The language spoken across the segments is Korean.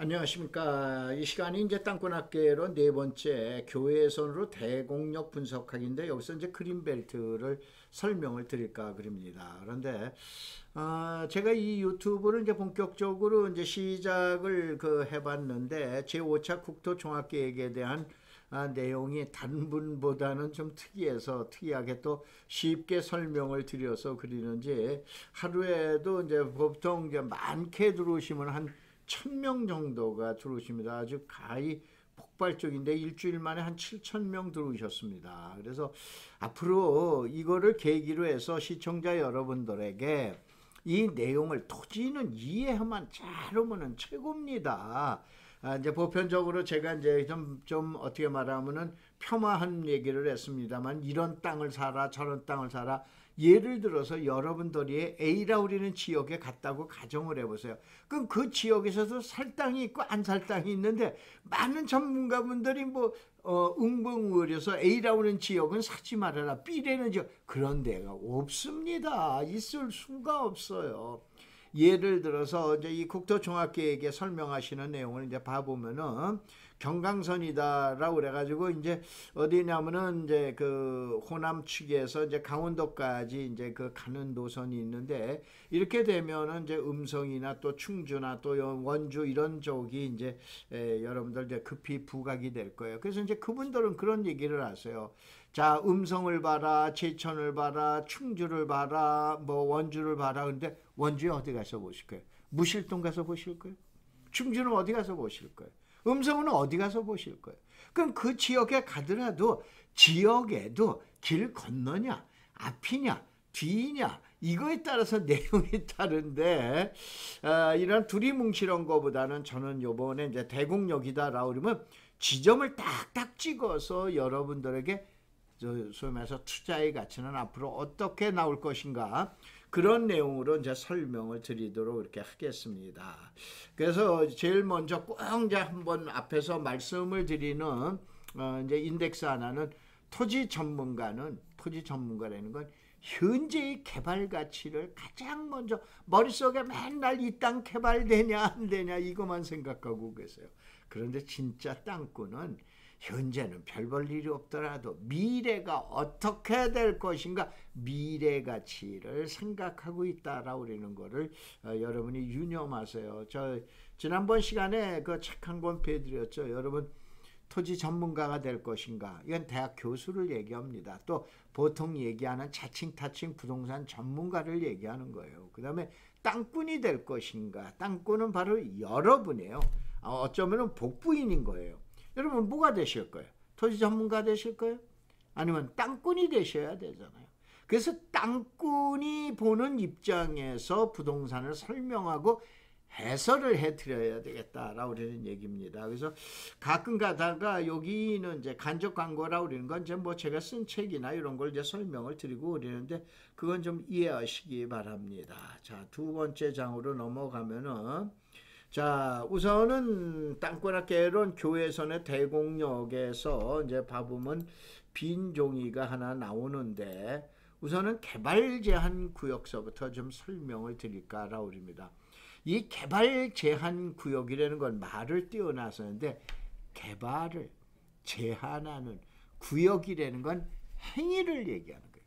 안녕하십니까. 이 시간이 이제 땅권학계로 네 번째 교회선으로 대공력 분석학인데 여기서 이제 그린벨트를 설명을 드릴까 그립니다. 그런데 제가 이 유튜브를 이제 본격적으로 이제 시작을 해봤는데 제5차 국토종합계획에 대한 내용이 단분보다는 좀 특이해서 특이하게 또 쉽게 설명을 드려서 그리는지 하루에도 이제 보통 이제 많게 들어오시면 한 1000명 정도가 들어오십니다. 아주 가히 폭발적인데 일주일 만에 한 7000명 들어오셨습니다. 그래서 앞으로 이거를 계기로 해서 시청자 여러분들에게 이 내용을 토지는 이해만 잘하면 최고입니다. 이제 보편적으로 제가 이제 좀 어떻게 말하면은 폄하한 얘기를 했습니다만 이런 땅을 사라 저런 땅을 사라. 예를 들어서 여러분들이 A라 우리는 지역에 갔다고 가정을 해보세요. 그럼 그 지역에서도 살 땅이 있고 안 살 땅이 있는데 많은 전문가분들이 응봉의려서 A라고 하는 지역은 사지 말아라. B라는 지역 그런 데가 없습니다. 있을 수가 없어요. 예를 들어서 이제 이 국토종합계획에 설명하시는 내용을 이제 봐보면은 경강선이다라고 그래가지고 이제 어디냐면은 이제 그 호남 측에서 이제 강원도까지 이제 그 가는 노선이 있는데 이렇게 되면은 이제 음성이나 또 충주나 또 원주 이런 쪽이 이제 여러분들 이제 급히 부각이 될 거예요. 그래서 이제 그분들은 그런 얘기를 하세요. 자, 음성을 봐라, 제천을 봐라, 충주를 봐라, 뭐 원주를 봐라. 근데 원주에 어디 가서 보실 거예요? 무실동 가서 보실 거예요? 충주는 어디 가서 보실 거예요? 음성은 어디 가서 보실 거예요? 그럼 그 지역에 가더라도 지역에도 길 건너냐, 앞이냐, 뒤이냐 이거에 따라서 내용이 다른데 이런 두리뭉실한 거보다는 저는 요번에 이제 대공역이다라고 그러면 지점을 딱딱 찍어서 여러분들에게 소위 말해서 투자의 가치는 앞으로 어떻게 나올 것인가 그런 내용으로 이제 설명을 드리도록 이렇게 하겠습니다. 그래서 제일 먼저 꼭 이제 한번 앞에서 말씀을 드리는 이제 인덱스 하나는 토지 전문가라는 건 현재의 개발 가치를 가장 먼저 머릿속에 맨날 이 땅 개발되냐 안 되냐 이것만 생각하고 계세요. 그런데 진짜 땅꾼은 현재는 별 볼 일이 없더라도 미래가 어떻게 될 것인가 미래 가치를 생각하고 있다라고 그러는 거를 여러분이 유념하세요. 저 지난번 시간에 그 책 한 권 배드렸죠. 여러분 토지 전문가가 될 것인가 이건 대학 교수를 얘기합니다. 또 보통 얘기하는 자칭 타칭 부동산 전문가를 얘기하는 거예요. 그 다음에 땅꾼이 될 것인가 땅꾼은 바로 여러분이에요. 어쩌면 복부인인 거예요. 여러분 뭐가 되실 거예요? 토지 전문가 되실 거예요? 아니면 땅꾼이 되셔야 되잖아요. 그래서 땅꾼이 보는 입장에서 부동산을 설명하고 해설을 해드려야 되겠다라고 그러는 얘기입니다. 그래서 가끔 가다가 여기는 이제 간접 광고라고 그러는 건 이제 뭐 제가 쓴 책이나 이런 걸 이제 설명을 드리고 그러는데 그건 좀 이해하시기 바랍니다. 자, 두 번째 장으로 넘어가면은 자, 우선은 땅권학개론 교회선의 대공역에서 이제 봐보면 빈 종이가 하나 나오는데 우선은 개발 제한 구역서부터 좀 설명을 드릴까라고 합니다. 이 개발 제한 구역이라는 건 말을 띄어나서는데 개발을 제한하는 구역이라는 건 행위를 얘기하는 거예요.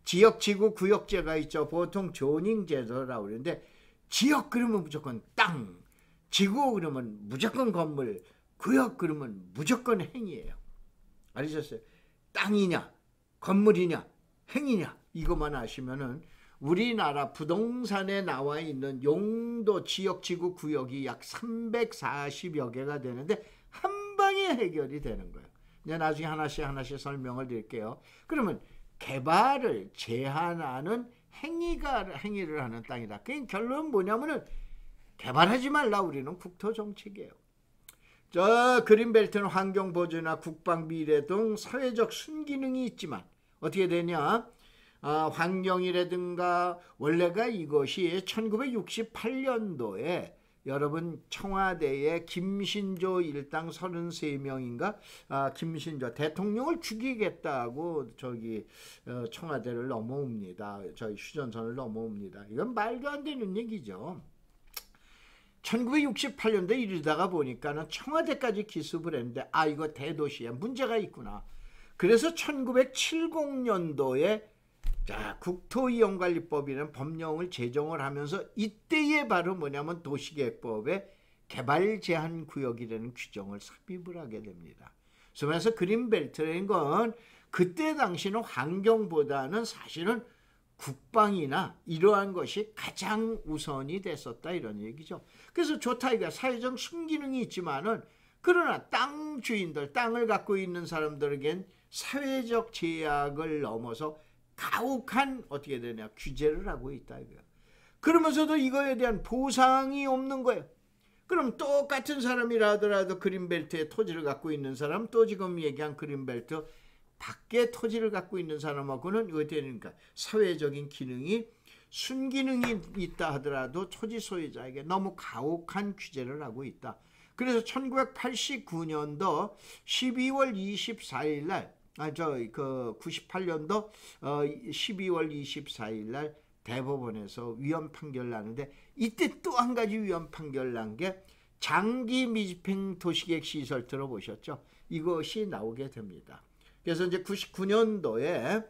지역, 지구, 구역제가 있죠. 보통 조닝 제도라고 그러는데 지역 그러면 무조건 땅, 지구 그러면 무조건 건물, 구역 그러면 무조건 행위예요. 알으셨어요? 땅이냐, 건물이냐, 행위냐 이것만 아시면은 우리나라 부동산에 나와 있는 용도, 지역, 지구, 구역이 약 340여 개가 되는데 한 방에 해결이 되는 거예요. 이제 나중에 하나씩 설명을 드릴게요. 그러면 개발을 제한하는 행위를 하는 땅이다. 그 결론은 뭐냐면은 개발하지 말라 우리는 국토정책이에요. 저 그린벨트는 환경보존이나 국방비례 등 사회적 순기능이 있지만 어떻게 되냐? 환경이라든가 원래가 이것이 1968년도에 여러분 청와대에 김신조 일당 33명인가 김신조 대통령을 죽이겠다고 청와대를 넘어옵니다. 저희 휴전선을 넘어옵니다. 이건 말도 안 되는 얘기죠. 1968년도에 이르다가 보니까는 청와대까지 기습을 했는데 이거 대도시에 문제가 있구나. 그래서 1970년도에 국토이용관리법이라는 법령을 제정을 하면서 이때에 바로 뭐냐면 도시계획법에 개발제한구역이라는 규정을 삽입을 하게 됩니다. 그래서 그린벨트라는 건 그때 당시는 환경보다는 사실은 국방이나 이러한 것이 가장 우선이 됐었다 이런 얘기죠. 그래서 좋다 이거 사회적 순기능이 있지만은 그러나 땅 주인들, 땅을 갖고 있는 사람들에겐 사회적 제약을 넘어서 가혹한 어떻게 되냐 규제를 하고 있다 이거야. 그러면서도 이거에 대한 보상이 없는 거예요. 그럼 똑같은 사람이라 하더라도 그린벨트에 토지를 갖고 있는 사람, 또 지금 얘기한 그린벨트 밖에 토지를 갖고 있는 사람하고는 이거 되니까 사회적인 기능이 순기능이 있다 하더라도 토지 소유자에게 너무 가혹한 규제를 하고 있다. 그래서 1989년도 12월 24일 날 98년도 12월 24일 날 대법원에서 위헌 판결 나는데 이때 또 한 가지 위헌 판결 난 게 장기 미집행 도시계획 시설 들어보셨죠? 이것이 나오게 됩니다. 그래서 이제 99년도에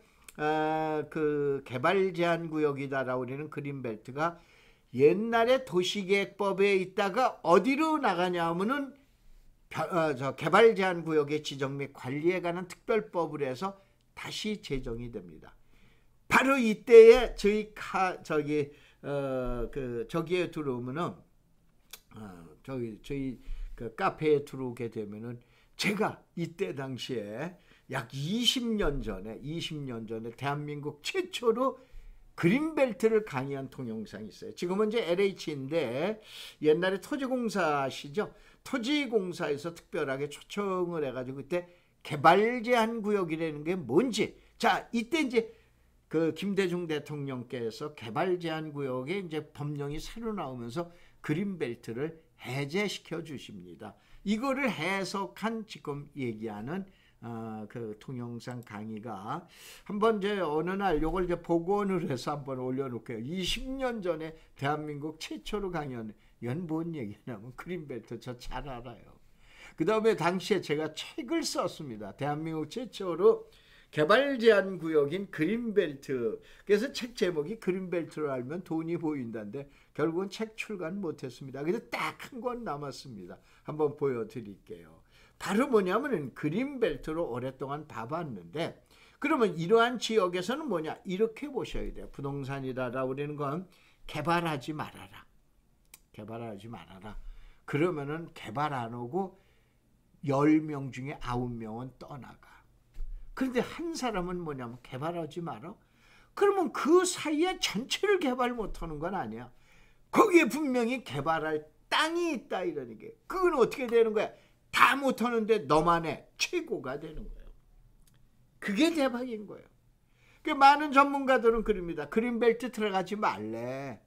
그 개발 제한 구역이다라고 우리는 그린벨트가 옛날에 도시계획법에 있다가 어디로 나가냐 하면은 개발 제한 구역의 지정 및 관리에 관한 특별법을 해서 다시 제정이 됩니다. 바로 이때에 저기에 들어오면은 저희 그 카페에 들어오게 되면은 제가 이때 당시에 약 20년 전에 대한민국 최초로 그린벨트를 강의한 동영상이 있어요. 지금은 이제 LH인데 옛날에 토지공사시죠. 토지공사에서 특별하게 초청을 해가지고 그때 개발 제한 구역이라는 게 뭔지. 자, 이때 이제 그 김대중 대통령께서 개발 제한 구역에 이제 법령이 새로 나오면서 그린벨트를 해제시켜 주십니다. 이거를 해석한 지금 얘기하는 그 동영상 강의가 한번 이제 어느 날 요걸 이제 복원을 해서 한번 올려놓을게요. 20년 전에 대한민국 최초로 강의한 이건 뭔 얘기냐면 그린벨트 저 잘 알아요. 그 다음에 당시에 제가 책을 썼습니다. 대한민국 최초로 개발 제한 구역인 그린벨트. 그래서 책 제목이 그린벨트로 알면 돈이 보인다는데 결국은 책 출간 못했습니다. 그래서 딱 한 권 남았습니다. 한번 보여드릴게요. 바로 뭐냐면 그린벨트로 오랫동안 봐봤는데 그러면 이러한 지역에서는 뭐냐 이렇게 보셔야 돼요. 부동산이라고 그러는 건 개발하지 말아라. 개발하지 말아라. 그러면은 개발 안 오고 10명 중에 9명은 떠나가. 그런데 한 사람은 뭐냐면 개발하지 마라. 그러면 그 사이에 전체를 개발 못하는 건 아니야. 거기에 분명히 개발할 땅이 있다 이러는 게. 그건 어떻게 되는 거야? 다 못하는데 너만 해. 최고가 되는 거예요. 그게 대박인 거예요. 많은 전문가들은 그럽니다. 그린벨트 들어가지 말래.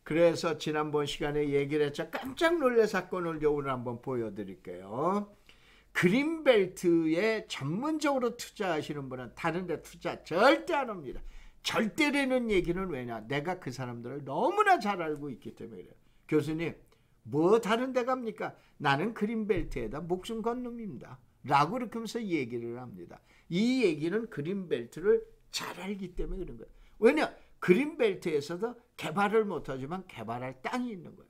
그래서 지난번 시간에 얘기를 했죠. 깜짝 놀랄 사건을 오늘 한번 보여드릴게요. 그린벨트에 전문적으로 투자하시는 분은 다른 데 투자 절대 안 합니다. 절대라는 얘기는 왜냐? 내가 그 사람들을 너무나 잘 알고 있기 때문에 그래요. 교수님, 뭐 다른 데 갑니까? 나는 그린벨트에다 목숨 건 놈입니다. 라고 그렇게 하면서 얘기를 합니다. 이 얘기는 그린벨트를 잘 알기 때문에 그런 거예요. 왜냐? 그린벨트에서도 개발을 못하지만 개발할 땅이 있는 거예요.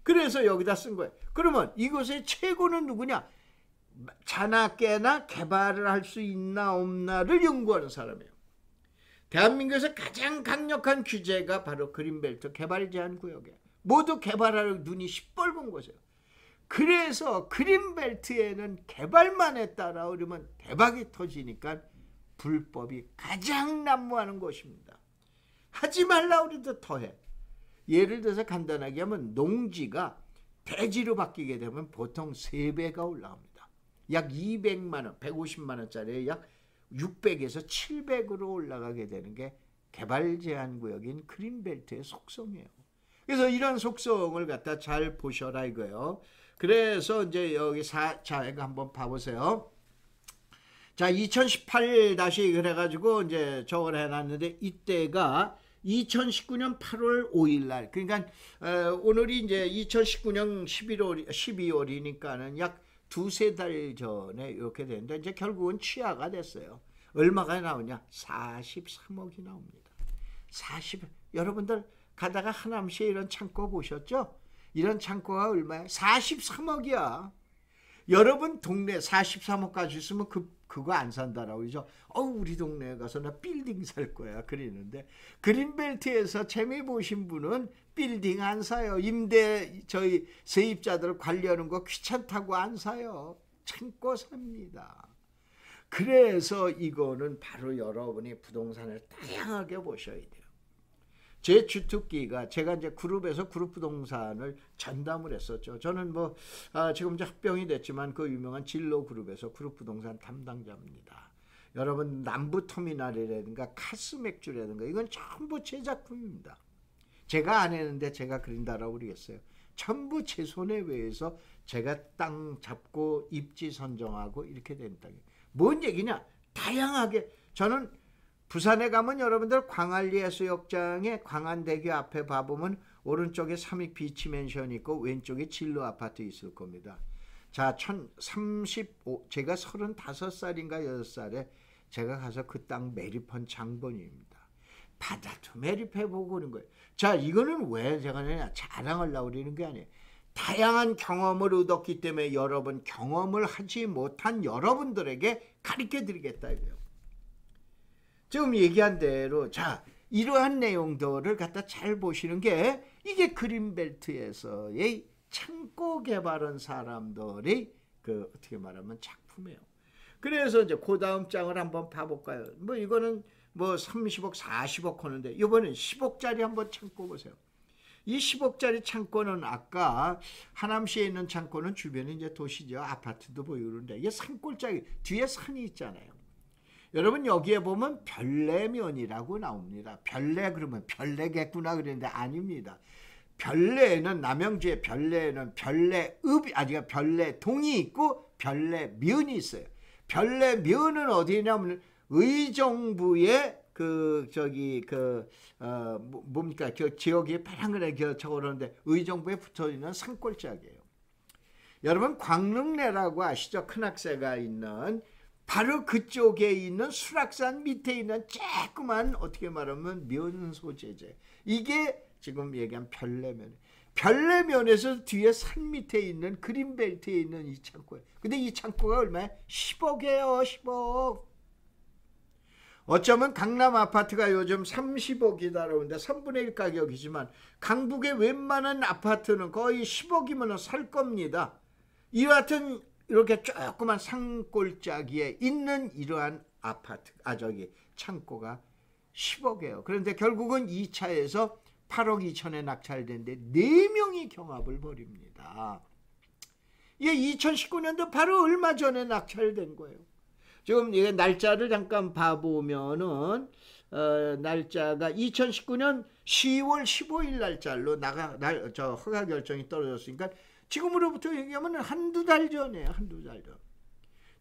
그래서 여기다 쓴 거예요. 그러면 이곳의 최고는 누구냐? 자나 깨나 개발을 할 수 있나 없나를 연구하는 사람이에요. 대한민국에서 가장 강력한 규제가 바로 그린벨트 개발 제한 구역이에요. 모두 개발할 눈이 시뻘건 곳이에요. 그래서 그린벨트에는 개발만 했다라 그러면 대박이 터지니까 불법이 가장 난무하는 곳입니다. 하지 말라 그래도 더해. 예를 들어서 간단하게 하면 농지가 대지로 바뀌게 되면 보통 3배가 올라갑니다. 약 200만 원, 150만 원짜리에 약 600에서 700으로 올라가게 되는 게 개발 제한 구역인 그린벨트의 속성이에요. 그래서 이런 속성을 갖다 잘 보셔라 이거예요. 그래서 이제 여기 자, 이거 한번 봐보세요. 자, 2018 다시 그래가지고 이제 저걸 해놨는데 이때가 2019년 8월 5일 날, 그러니까 오늘이 이제 2019년 12월이니까는 약 두세 달 전에 이렇게 됐는데 이제 결국은 취하가 됐어요. 얼마가 나오냐? 43억이 나옵니다. 여러분들 가다가 하남시에 이런 창고 보셨죠? 이런 창고가 얼마야? 43억이야. 여러분 동네 43억 가지고 있으면 그거 안 산다라고 그러죠. 우리 동네에 가서 나 빌딩 살 거야 그러는데, 그린벨트에서 재미 보신 분은 빌딩 안 사요. 저희 세입자들 관리하는 거 귀찮다고 안 사요. 창고 삽니다. 그래서 이거는 바로 여러분이 부동산을 다양하게 보셔야 돼요. 제 주특기가, 제가 이제 그룹에서 그룹 부동산을 전담을 했었죠. 저는 지금 이제 합병이 됐지만 그 유명한 진로 그룹에서 그룹 부동산 담당자입니다. 여러분 남부터미널이라든가 카스맥주라든가 이건 전부 제 작품입니다. 제가 안 했는데 제가 그린다라고 그러겠어요. 전부 제 손에 의해서 제가 땅 잡고 입지 선정하고 이렇게 된 땅이에요. 뭔 얘기냐? 다양하게. 저는 부산에 가면 여러분들 광안리 해수욕장에 광안대교 앞에 봐보면 오른쪽에 삼익 비치 맨션 있고 왼쪽에 진로 아파트 있을 겁니다. 자, 제가 35살인가 6살에 제가 가서 그 땅 매립한 장본인입니다. 바다도 매립해보고 그런 거예요. 자, 이거는 왜 제가 자랑하려고 그러는 게 아니에요. 다양한 경험을 얻었기 때문에 여러분 경험을 하지 못한 여러분들에게 가르쳐 드리겠다 이거예요. 지금 얘기한 대로 자, 이러한 내용들을 갖다 잘 보시는 게 이게 그린벨트에서의 창고 개발한 사람들의 어떻게 말하면 작품이에요. 그래서 이제 그 다음 장을 한번 봐볼까요? 이거는 30억 40억 하는데 이번엔 10억짜리 한번 창고 보세요. 이 10억짜리 창고는 아까 하남시에 있는 창고는 주변에 이제 도시죠. 아파트도 보이고 그런데 이게 산골짜기 뒤에 산이 있잖아요. 여러분 여기에 보면 별내면이라고 나옵니다. 별내 그러면 별내겠구나 그랬는데 아닙니다. 별내는 남양주의 별내는 별내동이 있고 별내면이 있어요. 별내면은 어디냐면 의정부의 뭡니까 지역이 파란그레 적어놓는데 의정부에 붙어있는 산골짜기예요. 여러분 광릉내라고 아시죠? 큰악새가 있는 바로 그쪽에 있는 수락산 밑에 있는 조그만 어떻게 말하면 면 소재재. 이게 지금 얘기한 별내면. 별내면에서 뒤에 산 밑에 있는 그린벨트에 있는 이 창고예요. 근데 이 창고가 얼마야? 10억이에요. 10억. 어쩌면 강남 아파트가 요즘 30억이다 그러는데 3분의 1 가격이지만 강북의 웬만한 아파트는 거의 10억이면 살 겁니다. 이 같은 이렇게 조그만 산골짜기에 있는 이러한 창고가 10억이에요. 그런데 결국은 2차에서 8억 2천에 낙찰되는데 4명이 경합을 벌입니다. 이게 2019년도 바로 얼마 전에 낙찰된 거예요. 지금 이게 날짜를 잠깐 봐보면은 날짜가 2019년 10월 15일 날짜로 허가 결정이 떨어졌으니까 지금으로부터 얘기하면 한두 달 전이에요. 한두 달 전.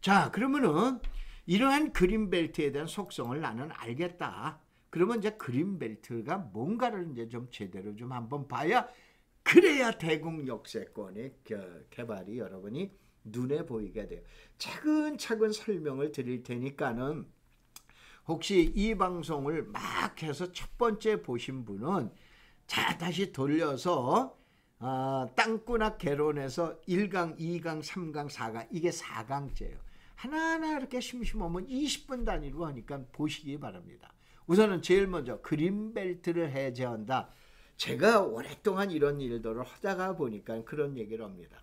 자, 그러면은 이러한 그린벨트에 대한 속성을 나는 알겠다. 그러면 이제 그린벨트가 뭔가를 이제 좀 제대로 좀 한번 봐야 그래야 대국 역세권의 개발이 여러분이 눈에 보이게 돼요. 차근차근 설명을 드릴 테니까는 혹시 이 방송을 막 해서 첫 번째 보신 분은 자 다시 돌려서 땅꾼학 개론에서 1강, 2강, 3강, 4강 이게 4강째예요. 하나하나 이렇게 심심하면 20분 단위로 하니까 보시기 바랍니다. 우선은 제일 먼저 그린벨트를 해제한다. 제가 오랫동안 이런 일들을 하다가 보니까 그런 얘기를 합니다.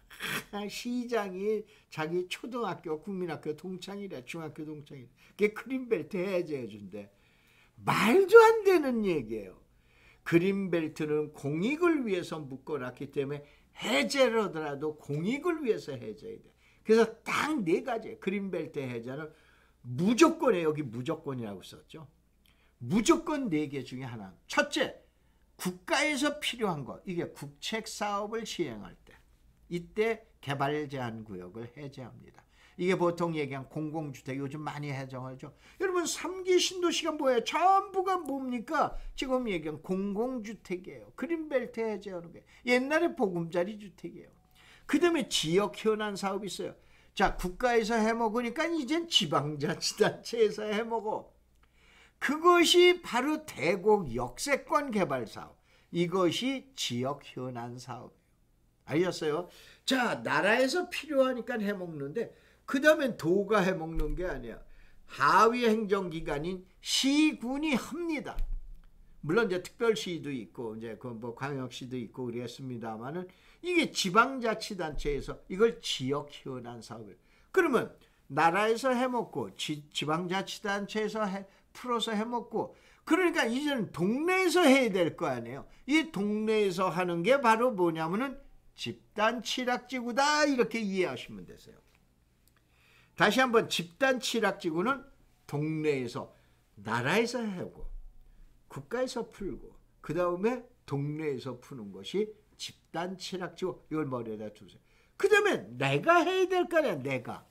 시장이 자기 초등학교, 국민학교 동창이래, 중학교 동창이래. 그게 그린벨트 해제해준대. 말도 안 되는 얘기예요. 그린벨트는 공익을 위해서 묶어놨기 때문에 해제를 하더라도 공익을 위해서 해제해야 돼. 그래서 딱 4가지 그린벨트 해제는 무조건에 여기 무조건이라고 썼죠. 무조건 4개 중에 하나. 첫째, 국가에서 필요한 것. 이게 국책 사업을 시행할 때 이때 개발 제한 구역을 해제합니다. 이게 보통 얘기한 공공주택 요즘 많이 해정하죠. 여러분 3기 신도시가 뭐예요? 전부가 뭡니까? 지금 얘기한 공공주택이에요. 그린벨트 해제하는 게 옛날에 보금자리 주택이에요. 그 다음에 지역 현안 사업이 있어요. 자, 국가에서 해먹으니까 이젠 지방자치단체에서 해먹어. 그것이 바로 대곡 역세권 개발 사업. 이것이 지역 현안 사업이에요. 알겠어요? 자, 나라에서 필요하니까 해먹는데 그 다음엔 도가 해먹는 게 아니야. 하위 행정기관인 시군이 합니다. 물론 이제 특별시도 있고 이제 그 뭐 광역시도 있고 그랬습니다만은 이게 지방자치단체에서 이걸 지역 현안 사업을. 그러면 나라에서 해먹고 지방자치단체에서 풀어서 해먹고 그러니까 이제는 동네에서 해야 될 거 아니에요. 이 동네에서 하는 게 바로 뭐냐면은 집단 칠학지구다 이렇게 이해하시면 되세요. 다시 한번 집단 칠학지구는 동네에서 나라에서 하고 국가에서 풀고 그 다음에 동네에서 푸는 것이 집단 칠학지구. 이걸 머리에다 두세요. 그 다음에 내가 해야 될 거 아니야. 내가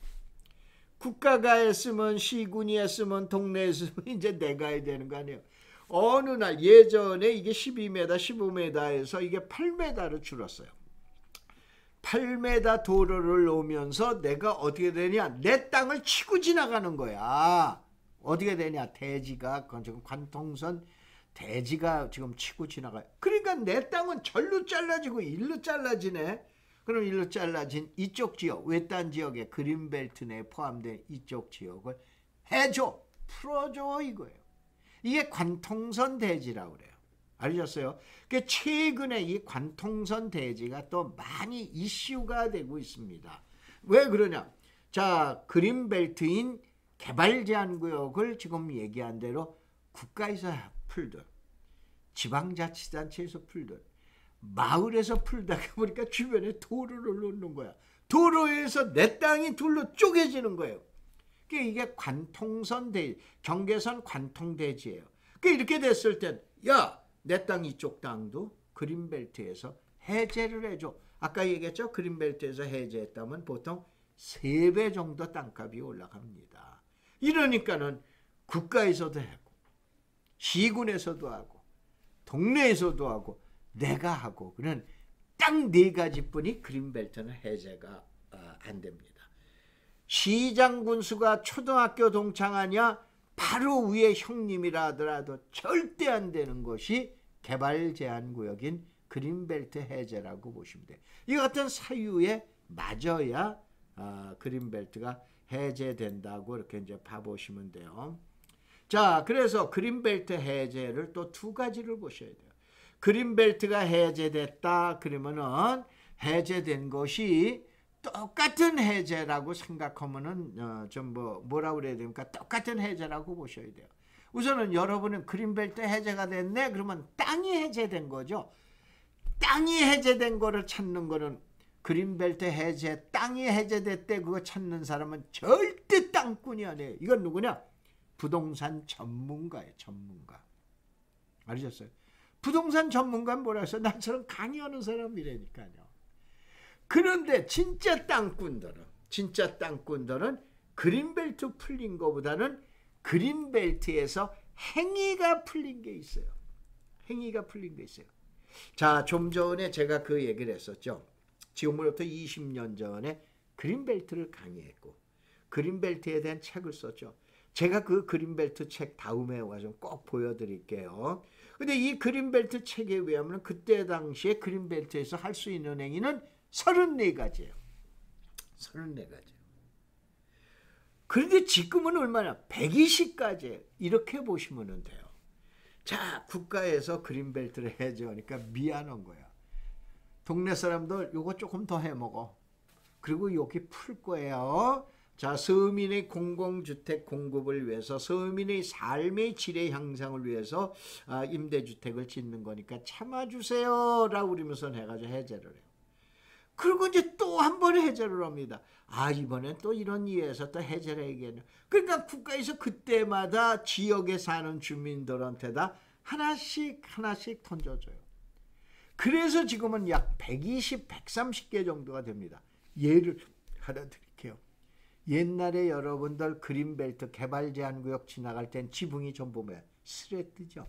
국가가 했으면 시군이 했으면 동네에 했으면 이제 내가 해야 되는 거 아니에요. 어느 날 예전에 이게 12m 15m에서 이게 8m로 줄었어요. 8m 도로를 놓으면서 내가 어떻게 되냐, 내 땅을 치고 지나가는 거야. 어떻게 되냐, 대지가 지금 관통선 대지가 지금 치고 지나가요. 그러니까 내 땅은 절로 잘라지고 일로 잘라지네. 그럼 일로 잘라진 이쪽 지역, 외딴 지역에 그린벨트 내에 포함된 이쪽 지역을 해줘, 풀어줘 이거예요. 이게 관통선 대지라고 그래요. 알으셨어요? 최근에 이 관통선 대지가 또 많이 이슈가 되고 있습니다. 왜 그러냐? 자, 그린벨트인 개발제한구역을 지금 얘기한 대로 국가에서 풀든 지방자치단체에서 풀든 마을에서 풀다가 보니까 주변에 도로를 놓는 거야. 도로에서 내 땅이 둘로 쪼개지는 거예요. 이게 관통선 대지, 경계선 관통대지예요. 이렇게 됐을 땐 야, 내 땅 이쪽 땅도 그린벨트에서 해제를 해줘. 아까 얘기했죠? 그린벨트에서 해제했다면 보통 3배 정도 땅값이 올라갑니다. 이러니까는 국가에서도 하고 시군에서도 하고 동네에서도 하고 내가 하고 그런 딱 4가지뿐이 그린벨트는 해제가 안 됩니다. 시장 군수가 초등학교 동창하냐 바로 위에 형님이라 하더라도 절대 안 되는 것이 개발 제한 구역인 그린벨트 해제라고 보시면 돼요. 이 같은 사유에 맞아야 그린벨트가 해제된다고 이렇게 이제 봐보시면 돼요. 자, 그래서 그린벨트 해제를 또 2가지를 보셔야 돼요. 그린벨트가 해제됐다 그러면은 해제된 것이 똑같은 해제라고 생각하면은 좀 뭐라고 그래야 됩니까? 똑같은 해제라고 보셔야 돼요. 우선은 여러분은 그린벨트 해제가 됐네 그러면 땅이 해제된 거죠. 땅이 해제된 거를 찾는 거는 그린벨트 해제, 땅이 해제됐대 그거 찾는 사람은 절대 땅꾼이 아니에요. 이건 누구냐? 부동산 전문가예요. 전문가. 알으셨어요? 부동산 전문가는 뭐라 해서 나처럼 강의하는 사람이라니까요. 그런데 진짜 땅꾼들은 그린벨트 풀린 것보다는 그린벨트에서 행위가 풀린 게 있어요. 행위가 풀린 게 있어요. 자, 좀 전에 제가 그 얘기를 했었죠. 지금으로부터 20년 전에 그린벨트를 강의했고 그린벨트에 대한 책을 썼죠. 제가 그 그린벨트 책 다음에 와서 꼭 보여드릴게요. 근데 이 그린벨트 책에 의하면 그때 당시에 그린벨트에서 할 수 있는 행위는 34가지예요. 34가지. 그런데 지금은 얼마나? 120가지. 이렇게 보시면 돼요. 자, 국가에서 그린벨트를 해제하니까 미안한 거야. 동네 사람들 요거 조금 더 해먹어. 그리고 여기 풀 거예요. 자, 서민의 공공주택 공급을 위해서 서민의 삶의 질의 향상을 위해서 임대주택을 짓는 거니까 참아주세요 라고 그러면서 해가지고 해제를 해요. 그리고 이제 또 한 번 해제를 합니다. 이번엔 또 이런 이유에서 또 해제를 해야겠네. 그러니까 국가에서 그때마다 지역에 사는 주민들한테다 하나씩 던져줘요. 그래서 지금은 약 120, 130개 정도가 됩니다. 예를 하나 드릴게요. 옛날에 여러분들 그린벨트 개발제한구역 지나갈 땐 지붕이 전부 뭐야? 스레트죠.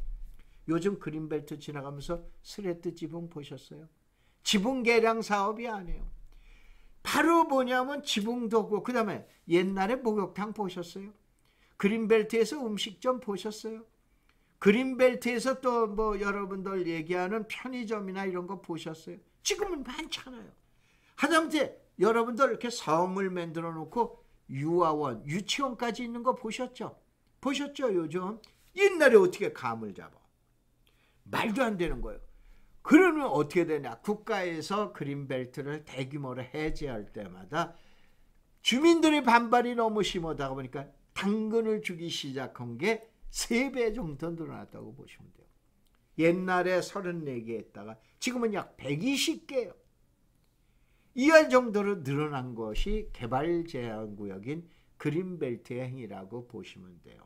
요즘 그린벨트 지나가면서 스레트 지붕 보셨어요? 지붕 개량 사업이 아니에요. 바로 뭐냐면 지붕도 없고, 그 다음에 옛날에 목욕탕 보셨어요? 그린벨트에서 음식점 보셨어요? 그린벨트에서 또 뭐 여러분들 얘기하는 편의점이나 이런 거 보셨어요? 지금은 많잖아요. 하다못해 여러분들 이렇게 섬을 만들어 놓고 유아원, 유치원까지 있는 거 보셨죠? 보셨죠? 요즘 옛날에 어떻게 감을 잡아? 말도 안 되는 거예요. 그러면 어떻게 되냐? 국가에서 그린벨트를 대규모로 해제할 때마다 주민들의 반발이 너무 심하다 보니까 당근을 주기 시작한 게 3배 정도 늘어났다고 보시면 돼요. 옛날에 34개 했다가 지금은 약 120개예요. 이할 정도로 늘어난 것이 개발제한구역인 그린벨트의 행위라고 보시면 돼요.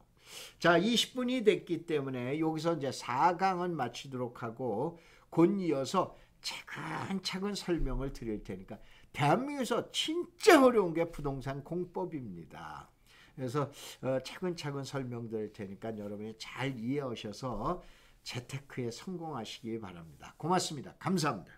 자, 20분이 됐기 때문에 여기서 이제 4강은 마치도록 하고 곧 이어서 차근차근 설명을 드릴 테니까, 대한민국에서 진짜 어려운 게 부동산 공법입니다. 그래서 차근차근 설명드릴 테니까 여러분이 잘 이해하셔서 재테크에 성공하시기 바랍니다. 고맙습니다. 감사합니다.